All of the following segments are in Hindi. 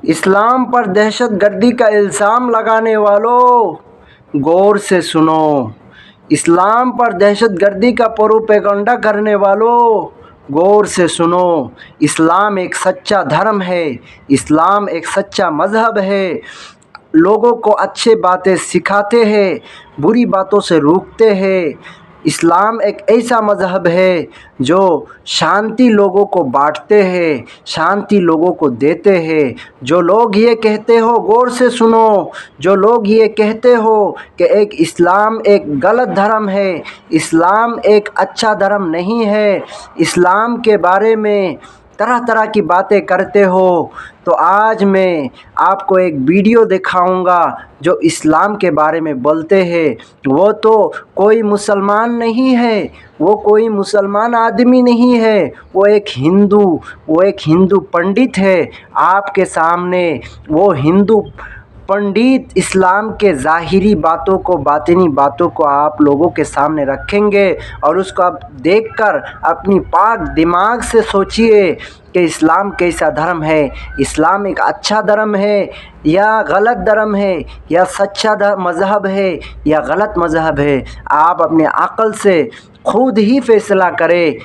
इस्लाम पर दहशतगर्दी का इल्ज़ाम लगाने वालों, गौर से सुनो। इस्लाम पर दहशतगर्दी का प्रोपेगेंडा करने वालों, गौर से सुनो। इस्लाम एक सच्चा धर्म है, इस्लाम एक सच्चा मज़हब है। लोगों को अच्छे बातें सिखाते हैं, बुरी बातों से रोकते हैं। इस्लाम एक ऐसा मज़हब है जो शांति लोगों को बांटते हैं, शांति लोगों को देते हैं। जो लोग ये कहते हो, गौर से सुनो, जो लोग ये कहते हो कि एक इस्लाम एक गलत धर्म है, इस्लाम एक अच्छा धर्म नहीं है, इस्लाम के बारे में तरह तरह की बातें करते हो, तो आज मैं आपको एक वीडियो दिखाऊंगा जो इस्लाम के बारे में बोलते हैं। वो तो कोई मुसलमान नहीं है, वो कोई मुसलमान आदमी नहीं है, वो एक हिंदू पंडित है। आपके सामने वो हिंदू पंडित इस्लाम के ज़ाहिरी बातों को, बातिनी बातों को आप लोगों के सामने रखेंगे और उसको आप देखकर अपनी पाक दिमाग से सोचिए कि इस्लाम कैसा धर्म है, इस्लाम एक अच्छा धर्म है या गलत धर्म है, या सच्चा मज़हब है या गलत मज़हब है। आप अपने अक़ल से खुद ही फैसला करें।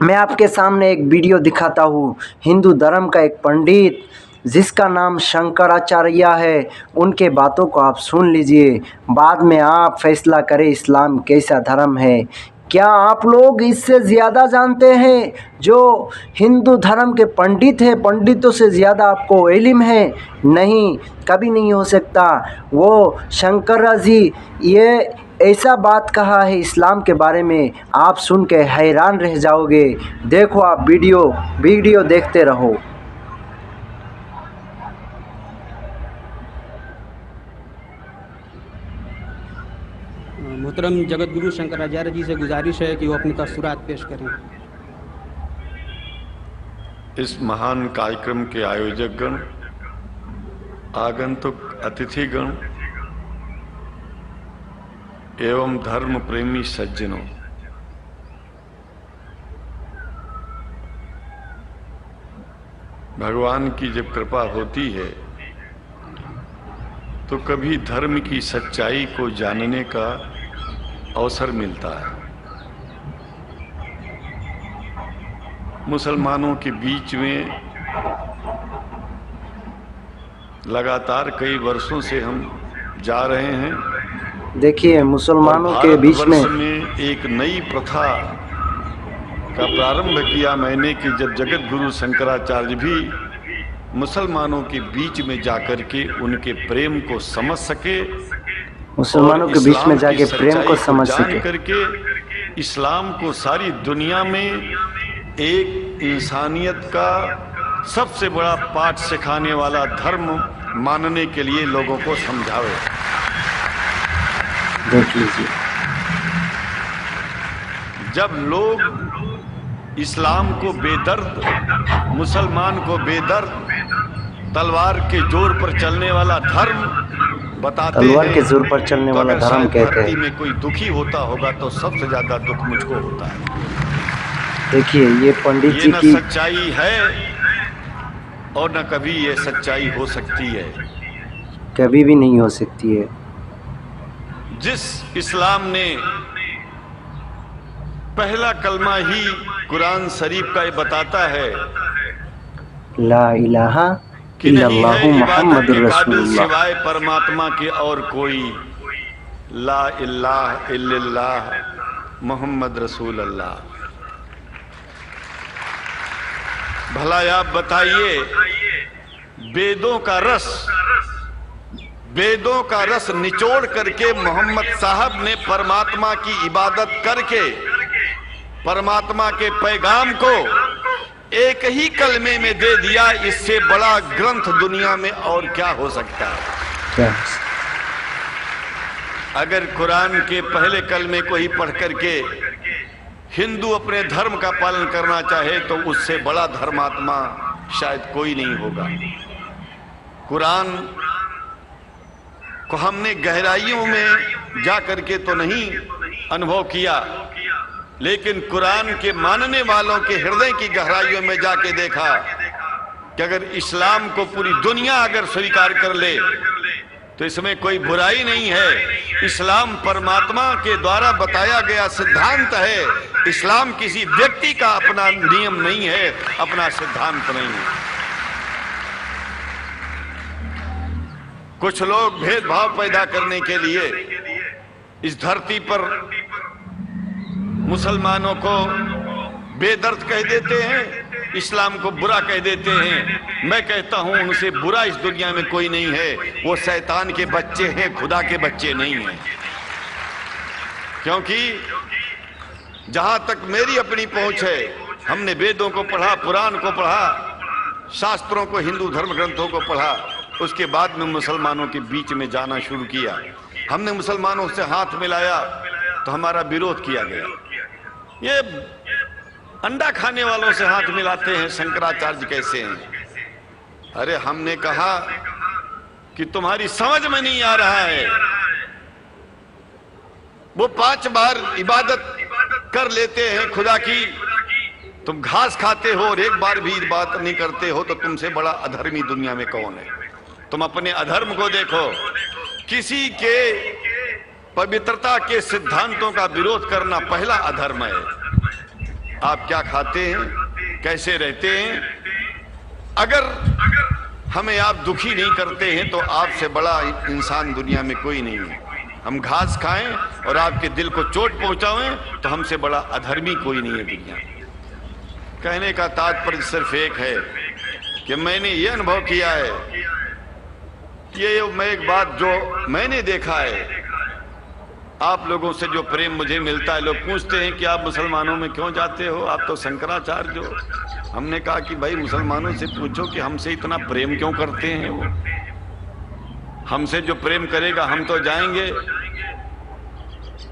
मैं आपके सामने एक वीडियो दिखाता हूँ। हिंदू धर्म का एक पंडित जिसका नाम शंकराचार्य है, उनके बातों को आप सुन लीजिए, बाद में आप फैसला करें इस्लाम कैसा धर्म है। क्या आप लोग इससे ज़्यादा जानते हैं जो हिंदू धर्म के पंडित हैं? पंडितों से ज़्यादा आपको इल्म है? नहीं, कभी नहीं हो सकता। वो शंकर जी ये ऐसा बात कहा है इस्लाम के बारे में, आप सुन के हैरान रह जाओगे। देखो, आप वीडियो देखते रहो। मोहतरम जगत गुरु शंकराचार्य जी से गुजारिश है कि वो अपनी तस्वीरात पेश करें। इस महान कार्यक्रम के आयोजकगण, आगंतुक अतिथिगण एवं धर्म प्रेमी सज्जनों, भगवान की जब कृपा होती है तो कभी धर्म की सच्चाई को जानने का अवसर मिलता है। मुसलमानों के बीच में लगातार कई वर्षों से हम जा रहे हैं। देखिए, मुसलमानों के बीच में एक नई प्रथा का प्रारंभ किया मैंने कि जब जगत गुरु शंकराचार्य भी मुसलमानों के बीच में जाकर के उनके प्रेम को समझ सके, मुसलमानों के बीच में जाके प्रेम को समझ सके, करके इस्लाम को सारी दुनिया में एक इंसानियत का सबसे बड़ा पाठ सिखाने वाला धर्म मानने के लिए लोगों को समझावे। देख लीजिए, जब लोग इस्लाम को बेदर्द, मुसलमान को बेदर्द, तलवार के जोर पर चलने वाला धर्म बताते हैं, तलवार के जोर पर चलने वाला धर्म कहते हैं। में कोई दुखी होता होगा तो सबसे ज्यादा दुख मुझको होता है। देखिए, ये पंडित जी न की सच्चाई है और न कभी ये सच्चाई हो सकती है, कभी भी नहीं हो सकती है। जिस इस्लाम ने पहला कलमा ही कुरान शरीफ का ये बताता है, ला इलाहा इल्लल्लाहु मुहम्मदुर रसूलुल्लाह, सिवाय परमात्मा के और कोई, ला इलाहा इल्लल्लाह मुहम्मद रसूल अल्लाह। भला आप बताइए, वेदों का रस निचोड़ करके मोहम्मद साहब ने परमात्मा की इबादत करके परमात्मा के पैगाम को एक ही कलमे में दे दिया। इससे बड़ा ग्रंथ दुनिया में और क्या हो सकता है? क्या? अगर कुरान के पहले कलमे को ही पढ़ करके हिंदू अपने धर्म का पालन करना चाहे तो उससे बड़ा धर्मात्मा शायद कोई नहीं होगा। कुरान को हमने गहराइयों में जा करके तो नहीं अनुभव किया, लेकिन कुरान के मानने वालों के हृदय की गहराइयों में जाके देखा कि अगर इस्लाम को पूरी दुनिया अगर स्वीकार कर ले तो इसमें कोई बुराई नहीं है। इस्लाम परमात्मा के द्वारा बताया गया सिद्धांत है। इस्लाम किसी व्यक्ति का अपना नियम नहीं है, अपना सिद्धांत नहीं है। कुछ लोग भेदभाव पैदा करने के लिए इस धरती पर मुसलमानों को बेदर्द कह देते हैं, इस्लाम को बुरा कह देते हैं। मैं कहता हूं उनसे बुरा इस दुनिया में कोई नहीं है। वो शैतान के बच्चे हैं, खुदा के बच्चे नहीं हैं। क्योंकि जहां तक मेरी अपनी पहुंच है, हमने वेदों को पढ़ा, पुराण को पढ़ा, शास्त्रों को, हिंदू धर्म ग्रंथों को पढ़ा। उसके बाद में मुसलमानों के बीच में जाना शुरू किया। हमने मुसलमानों से हाथ मिलाया तो हमारा विरोध किया गया। ये अंडा खाने वालों से हाथ मिलाते हैं, शंकराचार्य कैसे हैं? अरे हमने कहा कि तुम्हारी समझ में नहीं आ रहा है। वो 5 बार इबादत कर लेते हैं खुदा की, तुम घास खाते हो और एक बार भी इबादत नहीं करते हो, तो तुमसे बड़ा अधर्मी दुनिया में कौन है? तुम अपने अधर्म को देखो। किसी के पवित्रता के सिद्धांतों का विरोध करना पहला अधर्म है। आप क्या खाते हैं, कैसे रहते हैं, अगर हमें आप दुखी नहीं करते हैं तो आपसे बड़ा इंसान दुनिया में कोई नहीं है। हम घास खाएं और आपके दिल को चोट पहुंचाएं तो हमसे बड़ा अधर्मी कोई नहीं है दुनिया में। कहने का तात्पर्य सिर्फ एक है कि मैंने ये अनुभव किया है, ये मैं एक बात जो मैंने देखा है, आप लोगों से जो प्रेम मुझे मिलता है, लोग पूछते हैं कि आप मुसलमानों में क्यों जाते हो, आप तो शंकराचार्य हो। हमने कहा कि भाई मुसलमानों से पूछो कि हमसे इतना प्रेम क्यों करते हैं। वो हमसे जो प्रेम करेगा हम तो जाएंगे।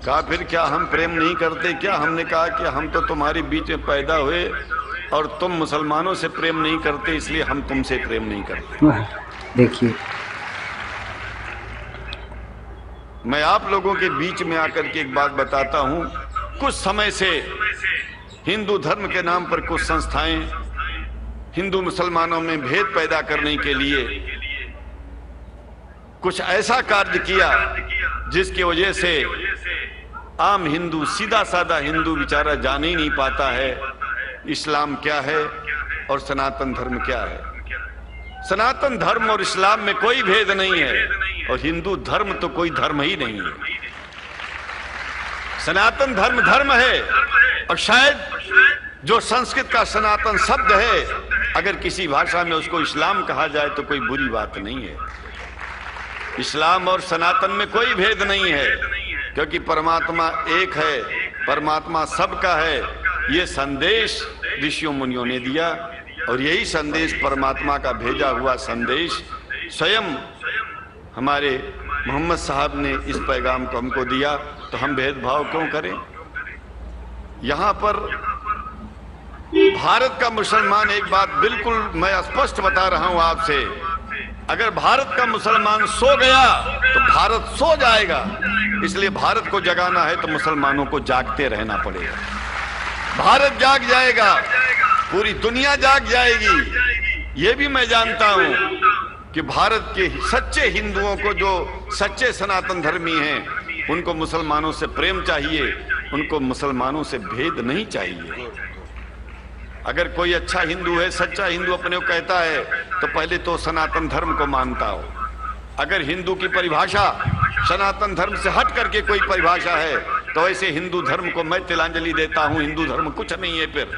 कहा फिर क्या हम प्रेम नहीं करते क्या? हमने कहा कि हम तो तुम्हारे बीच में पैदा हुए और तुम मुसलमानों से प्रेम नहीं करते, इसलिए हम तुमसे प्रेम नहीं करते। देखिए, मैं आप लोगों के बीच में आकर के एक बात बताता हूं। कुछ समय से हिंदू धर्म के नाम पर कुछ संस्थाएं हिंदू मुसलमानों में भेद पैदा करने के लिए कुछ ऐसा कार्य किया जिसकी वजह से आम हिंदू, सीधा साधा हिंदू बेचारा जान ही नहीं पाता है इस्लाम क्या है और सनातन धर्म क्या है। सनातन धर्म और इस्लाम में कोई भेद नहीं है और हिंदू धर्म तो कोई धर्म ही नहीं है। सनातन धर्म धर्म है और शायद जो संस्कृत का सनातन शब्द है, अगर किसी भाषा में उसको इस्लाम कहा जाए तो कोई बुरी बात नहीं है। इस्लाम और सनातन में कोई भेद नहीं है, क्योंकि परमात्मा एक है, परमात्मा सबका है। ये संदेश ऋषियों मुनियों ने दिया और यही संदेश, परमात्मा का भेजा हुआ संदेश, स्वयं हमारे मोहम्मद साहब ने इस पैगाम को हमको दिया। तो हम भेदभाव क्यों करें? यहां पर भारत का मुसलमान, एक बात बिल्कुल मैं स्पष्ट बता रहा हूं आपसे, अगर भारत का मुसलमान सो गया तो भारत सो जाएगा। इसलिए भारत को जगाना है तो मुसलमानों को जागते रहना पड़ेगा। भारत जाग जाएगा, पूरी दुनिया जाग जाएगी। ये भी मैं जानता हूं कि भारत के सच्चे हिंदुओं को, जो सच्चे सनातन धर्मी हैं, उनको मुसलमानों से प्रेम चाहिए, उनको मुसलमानों से भेद नहीं चाहिए। अगर कोई अच्छा हिंदू है, सच्चा हिंदू अपने को कहता है, तो पहले तो सनातन धर्म को मानता हो। अगर हिंदू की परिभाषा सनातन धर्म से हट करके कोई परिभाषा है तो ऐसे हिंदू धर्म को मैं तिलांजलि देता हूं। हिंदू धर्म कुछ नहीं है। फिर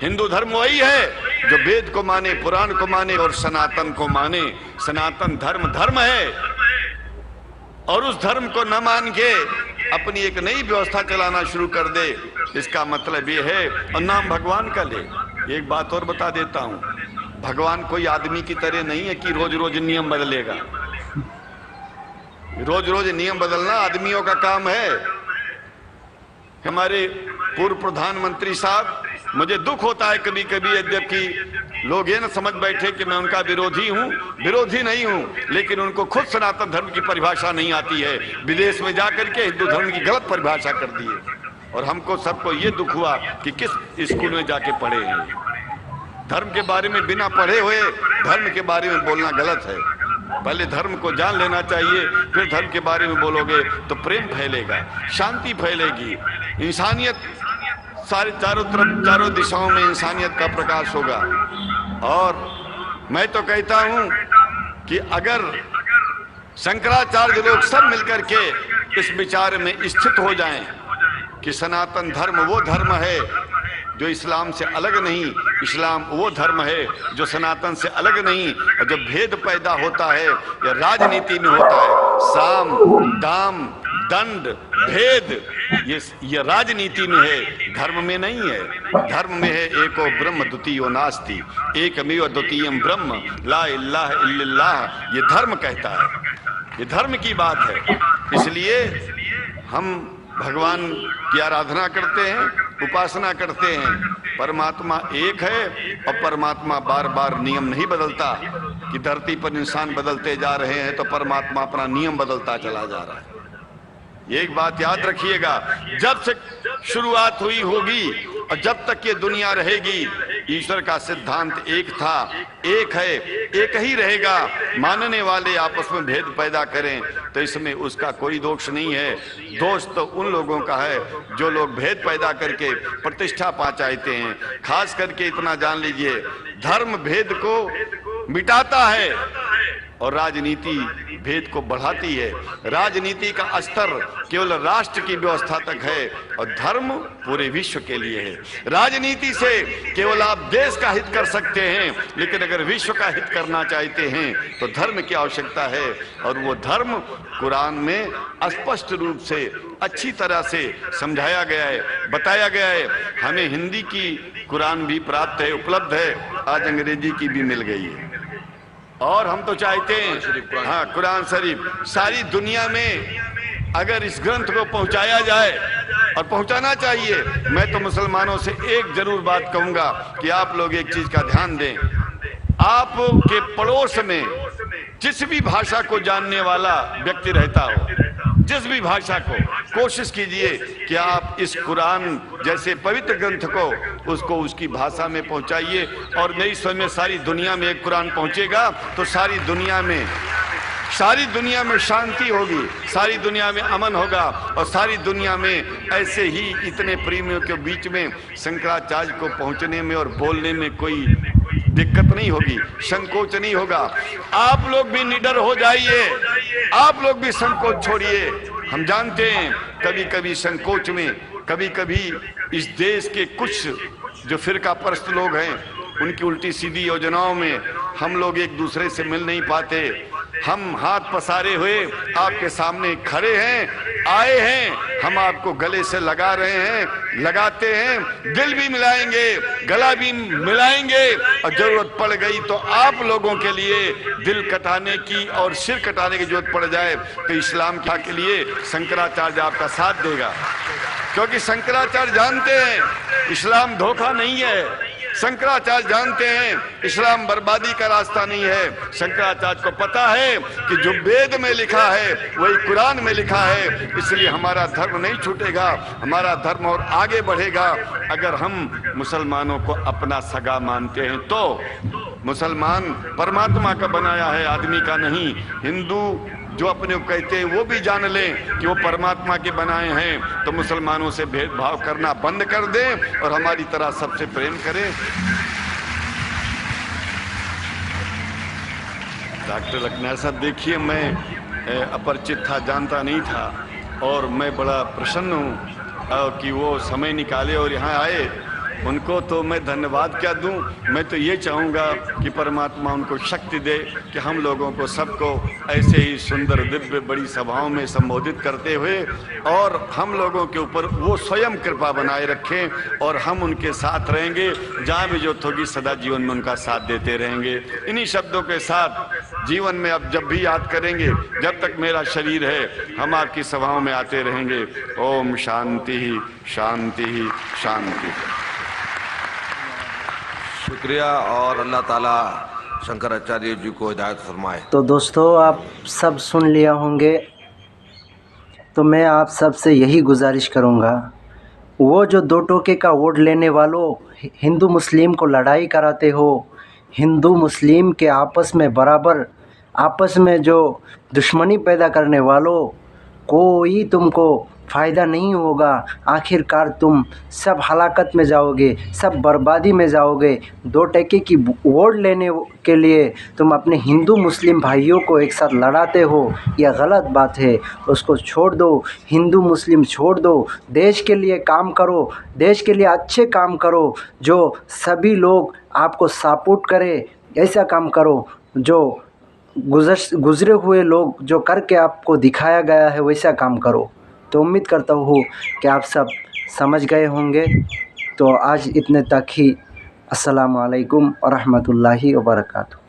हिंदू धर्म वही है जो वेद को माने, पुराण को माने और सनातन को माने। सनातन धर्म धर्म है और उस धर्म को न मान के अपनी एक नई व्यवस्था चलाना शुरू कर दे, इसका मतलब ये है, और नाम भगवान का ले। एक बात और बता देता हूं, भगवान कोई आदमी की तरह नहीं है कि रोज रोज नियम बदलेगा। रोज रोज नियम बदलना आदमियों का काम है। हमारे पूर्व प्रधानमंत्री साहब, मुझे दुख होता है कभी कभी, जबकि लोग ये न समझ बैठे कि मैं उनका विरोधी हूं। विरोधी नहीं हूं, लेकिन उनको खुद सनातन धर्म की परिभाषा नहीं आती है। विदेश में जाकर के हिंदू धर्म की गलत परिभाषा कर दी है और हमको सबको ये दुख हुआ कि किस स्कूल में जाके पढ़े हैं। धर्म के बारे में बिना पढ़े हुए धर्म के बारे में बोलना गलत है। पहले धर्म को जान लेना चाहिए, फिर धर्म के बारे में बोलोगे तो प्रेम फैलेगा, शांति फैलेगी, इंसानियत सारे चारों तरफ चारों दिशाओं में इंसानियत का प्रकाश होगा। और मैं तो कहता हूं कि अगर शंकराचार्य लोग सब मिलकर के इस विचार में स्थित हो जाएं कि सनातन धर्म वो धर्म है जो इस्लाम से अलग नहीं, इस्लाम वो धर्म है जो सनातन से अलग नहीं, और जब भेद पैदा होता है या राजनीति में होता है, साम दाम दंड भेद, ये राजनीति में है, धर्म में नहीं है। धर्म में है एको ब्रह्म द्वितीयो नास्ति, एकमेव द्वितीयम ब्रह्म ला इलाहा इल्लल्लाह, ये धर्म कहता है, ये धर्म की बात है। इसलिए हम भगवान की आराधना करते हैं, उपासना करते हैं। परमात्मा एक है और परमात्मा बार बार नियम नहीं बदलता कि धरती पर इंसान बदलते जा रहे हैं तो परमात्मा अपना नियम बदलता चला जा रहा है। ये एक बात याद रखिएगा, जब से शुरुआत हुई होगी और जब तक ये दुनिया रहेगी, ईश्वर का सिद्धांत एक था, एक है, एक ही रहेगा। मानने वाले आपस में भेद पैदा करें तो इसमें उसका कोई दोष नहीं है। दोष तो उन लोगों का है जो लोग भेद पैदा करके प्रतिष्ठा पा चाहते हैं। खास करके इतना जान लीजिए, धर्म भेद को मिटाता है और राजनीति भेद को बढ़ाती है। राजनीति का स्तर केवल राष्ट्र की व्यवस्था तक है और धर्म पूरे विश्व के लिए है। राजनीति से केवल आप देश का हित कर सकते हैं, लेकिन अगर विश्व का हित करना चाहते हैं तो धर्म की आवश्यकता है। और वो धर्म कुरान में स्पष्ट रूप से अच्छी तरह से समझाया गया है, बताया गया है। हमें हिंदी की कुरान भी प्राप्त है, उपलब्ध है, आज अंग्रेजी की भी मिल गई है। और हम तो चाहते हैं, हाँ, कुरान शरीफ सारी दुनिया में अगर इस ग्रंथ को पहुंचाया जाए, और पहुंचाना चाहिए। मैं तो मुसलमानों से एक जरूर बात कहूंगा कि आप लोग एक चीज का ध्यान दें, आपके पड़ोस में जिस भी भाषा को जानने वाला व्यक्ति रहता हो, जिस भी भाषा को, कोशिश कीजिए कि आप इस कुरान जैसे पवित्र ग्रंथ को उसको उसकी भाषा में पहुंचाइए। और मेरी समझ में सारी दुनिया में एक कुरान पहुंचेगा तो सारी दुनिया में शांति होगी, सारी दुनिया में अमन होगा, और सारी दुनिया में ऐसे ही इतने प्रेमियों के बीच में शंकराचार्य को पहुंचने में और बोलने में कोई दिक्कत नहीं होगी, संकोच नहीं होगा। आप लोग भी निडर हो जाइए, आप लोग भी संकोच छोड़िए। हम जानते हैं कभी कभी संकोच में, कभी कभी इस देश के कुछ जो फिरका परस्त लोग हैं उनकी उल्टी सीधी योजनाओं में हम लोग एक दूसरे से मिल नहीं पाते। हम हाथ पसारे हुए आपके सामने खड़े हैं, आए हैं, हम आपको गले से लगा रहे हैं, लगाते हैं, दिल भी मिलाएंगे, गला भी मिलाएंगे, और जरूरत पड़ गई तो आप लोगों के लिए दिल कटाने की और सिर कटाने की जरूरत पड़ जाए तो इस्लाम के लिए शंकराचार्य आपका साथ देगा। क्योंकि शंकराचार्य जानते हैं इस्लाम धोखा नहीं है, शंकराचार्य जानते हैं इस्लाम बर्बादी का रास्ता नहीं है। शंकराचार्य को पता है कि जो वेद में लिखा है वही कुरान में लिखा है, इसलिए हमारा धर्म नहीं छूटेगा, हमारा धर्म और आगे बढ़ेगा। अगर हम मुसलमानों को अपना सगा मानते हैं तो मुसलमान परमात्मा का बनाया है, आदमी का नहीं। हिंदू जो अपने को कहते हैं वो भी जान लें कि वो परमात्मा के बनाए हैं, तो मुसलमानों से भेदभाव करना बंद कर दें और हमारी तरह सबसे प्रेम करें। डॉक्टर लखनऊ साहब, देखिए मैं अपरिचित था, जानता नहीं था, और मैं बड़ा प्रसन्न हूँ कि वो समय निकाले और यहाँ आए। उनको तो मैं धन्यवाद क्या दूं, मैं तो ये चाहूँगा कि परमात्मा उनको शक्ति दे कि हम लोगों को सबको ऐसे ही सुंदर दिव्य बड़ी सभाओं में संबोधित करते हुए और हम लोगों के ऊपर वो स्वयं कृपा बनाए रखें और हम उनके साथ रहेंगे, जहाँ भी जो होगी सदा जीवन में उनका साथ देते रहेंगे। इन्हीं शब्दों के साथ जीवन में अब जब भी याद करेंगे, जब तक मेरा शरीर है, हम आपकी सभाओं में आते रहेंगे। ओम शांति ही शांति ही शांति। शुक्रिया और अल्लाह ताला शंकराचार्य जी को हिदायत फरमाए। तो दोस्तों, आप सब सुन लिया होंगे, तो मैं आप सब से यही गुजारिश करूँगा वो जो दो टोके का वोट लेने वालों, हिंदू मुस्लिम को लड़ाई कराते हो, हिंदू मुस्लिम के आपस में बराबर आपस में जो दुश्मनी पैदा करने वालों, कोई तुमको फ़ायदा नहीं होगा। आखिरकार तुम सब हलाकत में जाओगे, सब बर्बादी में जाओगे। दो टके की वोट लेने के लिए तुम अपने हिंदू मुस्लिम भाइयों को एक साथ लड़ाते हो, यह गलत बात है। उसको छोड़ दो, हिंदू मुस्लिम छोड़ दो। देश के लिए काम करो, देश के लिए अच्छे काम करो, जो सभी लोग आपको सपोर्ट करें। ऐसा काम करो जो गुज़रे हुए लोग जो करके आपको दिखाया गया है, वैसा काम करो। तो उम्मीद करता हूँ कि आप सब समझ गए होंगे। तो आज इतने तक ही। अस्सलामु अलैकुम व रहमतुल्लाहि व बरकातुहू।